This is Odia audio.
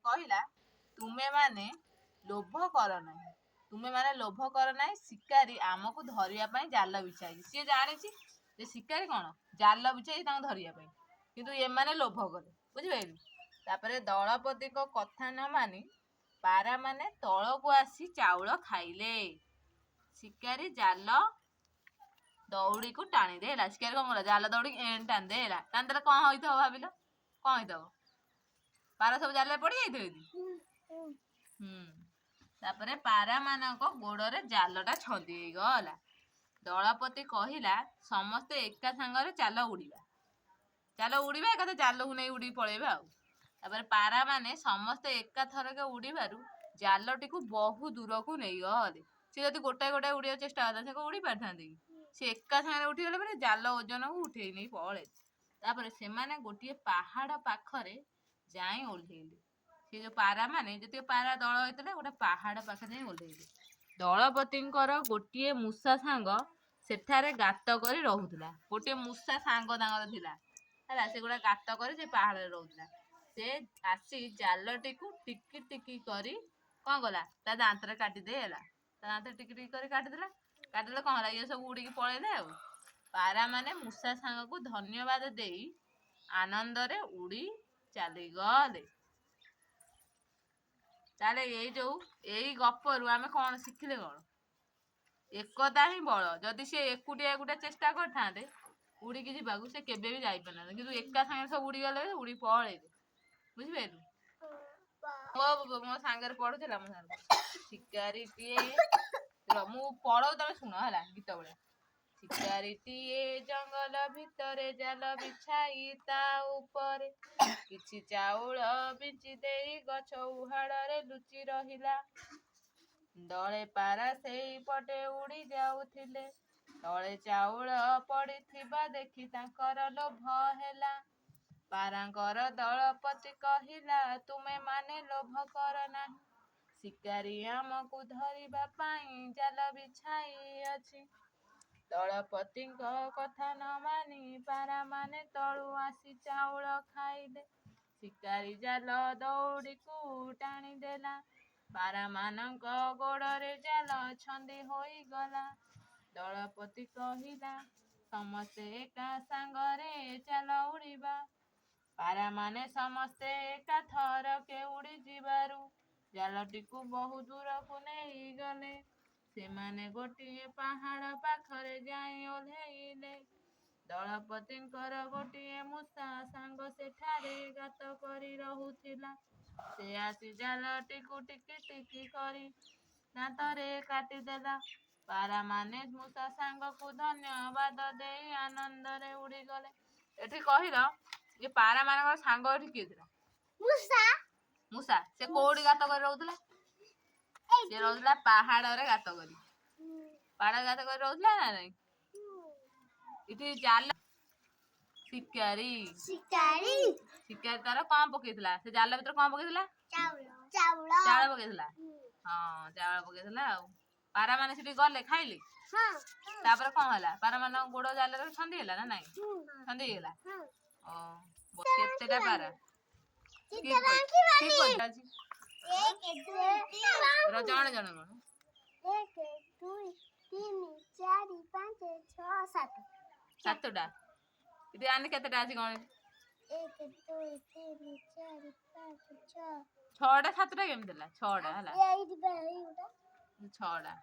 କହିଲା ତୁମେ ମାନେ ଲୋଭ କର ନାହିଁ, ତୁମେ ମାନେ ଲୋଭ କର ନାହିଁ, ଶିକାରୀ ଆମକୁ ଧରିବା ପାଇଁ ଜାଲ ବିଛାଇଛି। ସିଏ ଜାଣିଛି ଯେ ଶିକାରୀ କଣ ଜାଲ ବିଛାଇଛି ତାଙ୍କୁ ଧରିବା ପାଇଁ, କିନ୍ତୁ ଏମାନେ ଲୋଭ କଲେ। ବୁଝିପାରିଲୁ? ତାପରେ ଦଳପତିଙ୍କ କଥା ନ ମାନି ପାରାମାନେ ତଳକୁ ଆସି ଚାଉଳ ଖାଇଲେ। ଶିକାରୀ ଜାଲ ଦଉଡ଼ିକୁ ଟାଣିଦେଲା। ଶିକାରୀ କଣ କଲା? ଜାଲ ଦଉଡ଼ିକି ଟାଣିଦେଲା। ଟାଣିଦେଲେ କଣ ହେଇଥିବ ଭାବିଲ? କଣ ହେଇଥିବ? ପାରା ସବୁ ଜାଲରେ ପଡ଼ି ଯାଇଥିବ। ତାପରେ ପାରାମାନଙ୍କ ଗୋଡ଼ରେ ଜାଲଟା ଛନ୍ଦି ହେଇଗଲା। ଦଳପତି କହିଲା ସମସ୍ତେ ଏକା ସାଙ୍ଗରେ ଚାଲ ଉଡ଼ିବା। ଚାଲ ଉଡ଼ିବା, ଏକାଥରେ ଜାଲକୁ ନେଇ ଉଡ଼ିକି ପଳେଇବା ଆଉ। ତାପରେ ପାରାମାନେ ସମସ୍ତେ ଏକାଥରକେ ଉଡ଼ିବାରୁ ଜାଲଟିକୁ ବହୁ ଦୂରକୁ ନେଇଗଲେ। ସେ ଯଦି ଗୋଟାଏ ଗୋଟାଏ ଉଡ଼ିବାକୁ ଚେଷ୍ଟା କରିଥାନ୍ତେ ସେ ଉଡ଼ି ପାରିଥାନ୍ତେ କି? ସେ ଏକା ସାଙ୍ଗରେ ଉଠିଗଲେ ମାନେ ଜାଲ ଓଜନକୁ ଉଠେଇ ନେଇ ପଳେଇଲେ। ତାପରେ ସେମାନେ ଗୋଟିଏ ପାହାଡ଼ ପାଖରେ ଯାଇ ଓହ୍ଲେଇଲେ। ସେ ଯୋଉ ପାରାମାନେ ଯେତିକି ପାରା ଦଳ ହେଇଥିଲେ ଗୋଟେ ପାହାଡ଼ ପାଖରେ ଯାଇ ଓହ୍ଲେଇଲେ। ଦଳପତିଙ୍କର ଗୋଟିଏ ମୂଷା ସାଙ୍ଗ ସେଠାରେ ଗାତ କରି ରହୁଥିଲା। ଗୋଟିଏ ମୂଷା ସାଙ୍ଗ ତାଙ୍କର ଥିଲା ହେଲା, ସେ ଗୋଟେ ଗାତ କରି ସେ ପାହାଡ଼ରେ ରହୁଥିଲା। ସେ ଆସି ଜାଲଟିକୁ ଟିକି ଟିକି କରି କଣ କଲା? ତା ଦାନ୍ତରେ କାଟିଦେଲା। ତା ଦାନ୍ତରେ ଟିକି ଟିକି କରି କାଟିଦେଲା। କାଟିଦେଲେ କଣ ହେଲା? ଇଏ ସବୁ ଉଡ଼ିକି ପଳେଇଲେ ଆଉ। ପାରାମାନେ ମୂଷା ସାଙ୍ଗକୁ ଧନ୍ୟବାଦ ଦେଇ ଆନନ୍ଦରେ ଉଡ଼ି ଚାଲିଗଲେ। ତାହେଲେ ଏଇ ଗପରୁ ଆମେ କଣ ଶିଖିଲେ? କଣ? ଏକତା ହିଁ ବଳ। ଯଦି ସେ ଏକୁଟିଆ ଚେଷ୍ଟା କରିଥାନ୍ତେ ଉଡ଼ିକି ଯିବାକୁ, ସେ କେବେ ବି ଯାଇପାରିନଥାନ୍ତେ। କିନ୍ତୁ ଏକା ସାଙ୍ଗରେ ସବୁ ଉଡ଼ିଗଲେ, ଉଡ଼ି ପଳେଇଲେ। ବୁଝିପାରିଲୁ? ମୋ ସାଙ୍ଗରେ ପଢୁଥିଲା, ମୋ ସାଙ୍ଗରେ ଶିକାରୀଟିଏ, ମୁଁ ପଢଉ ତମେ ଶୁଣ ହେଲା ଗୀତ ଭଳିଆ। ଶିକାରୀଟିଏ ଜଙ୍ଗଲ ଭିତରେ ଜାଲ ବିଛାଇ ତା ଉପରେ କିଛି ଚାଉଳ ବିଞ୍ଚି ଦେଇ ଗଛ ଉହାଡ଼ରେ ଲୁଚି ରହିଲା। ଦଳେ ପାରା ସେଇପଟେ ଉଡ଼ି ଯାଉଥିଲେ। ତଳେ ଚାଉଳ ପଡ଼ିଥିବା ଦେଖି ତାଙ୍କର ଲୋଭ ହେଲା। ପାରାଙ୍କର ଦଳପତି କହିଲା ତୁମେ ମାନେ ଲୋଭ କର ନାହିଁ, ଶିକାରୀ ଆମକୁ ଧରିବା ପାଇଁ ଜାଲ ବିଛାଇଅଛି। ଦଳପତିଙ୍କ କଥା ନ ମାନି ପାରାମାନେ ତଳୁ ଆସି ଚାଉଳ ଖାଇଲେ। ଶିକାରୀ ଜାଲ ଦଉଡ଼ିକୁ ଟାଣିଦେଲା। ପାରାମାନଙ୍କ ଗୋଡ଼ରେ ଜାଲ ଛନ୍ଦି ହୋଇଗଲା। ଦଳପତି କହିଲା ସମସ୍ତେ ଏକା ସାଙ୍ଗରେ ଚାଲ ଉଡ଼ିବା। ପାରାମାନେ ସମସ୍ତେ ଏକାଥରକେ ଉଡ଼ିଯିବାରୁ ଜାଲଟିକୁ ବହୁ ଦୂରକୁ ନେଇଗଲେ। ସେମାନେ ଗୋଟିଏ ପାହାଡ଼ ପାଖରେ ଯାଇ ଓହ୍ଲେଇଲେ। ଦଳପତିଙ୍କର ଗୋଟିଏ ମୂଷା ସାଙ୍ଗ ସେଠାରେ ଗାତ କରି ରହୁଥିଲା। ସେ ଆସି ଜାଲଟିକୁ ଟିକି ଟିକି କରି ଦାନ୍ତରେ କାଟିଦେଲା। ପାରାମାନେ ମୂଷା ସାଙ୍ଗକୁ ଧନ୍ୟବାଦ ଦେଇ ଆନନ୍ଦରେ ଉଡ଼ିଗଲେ। ଏଠି କହିଲ ଯେ ପାରାମାନଙ୍କର ସାଙ୍ଗ ଏଠି କିଏ ଥିଲା? ମୂଷା। ସେ କୋଉଠି ଗାତ କରି ରହୁଥିଲା? ସେ ରହୁଥିଲା ପାହାଡ଼ରେ ଗାତ କରି। ପାହାଡ଼ରେ ଗାତ କରି ରହୁଥିଲା ନା ନାଇଁ? ଏଠି ଜାଲ ଶିକାରୀ ତାର କଣ ପକେଇଥିଲା? ସେ ଜାଲ ଭିତରେ କଣ ପକେଇଥିଲା? ଚାଉଳ ପକେଇଥିଲା। ହଁ, ଚାଉଳ ପକେଇଥିଲା ଆଉ। ପାରାମାନେ ସେଠି ଗଲେ ଖାଇଲେ। ତାପରେ କଣ ହେଲା? ପାରାମାନଙ୍କ ଗୋଡ଼ ଜାଲରେ ଛନ୍ଦି ହେଲା ନା ନାଇଁ? ଛନ୍ଦି ହେଇଗଲା। କେତେଟା ପାରା? ଜଣେ ଜଣେ କଣ? 1 2 3 4 5 6 7। 7ଟା। ଏଠି ଆଣି କେତେଟା ଅଛି କଣ? 1 2 3 4 5 6। 6ଟା 7ଟା କେମିତି ହେଲା? 6ଟା ହେଲା। 6ଟା।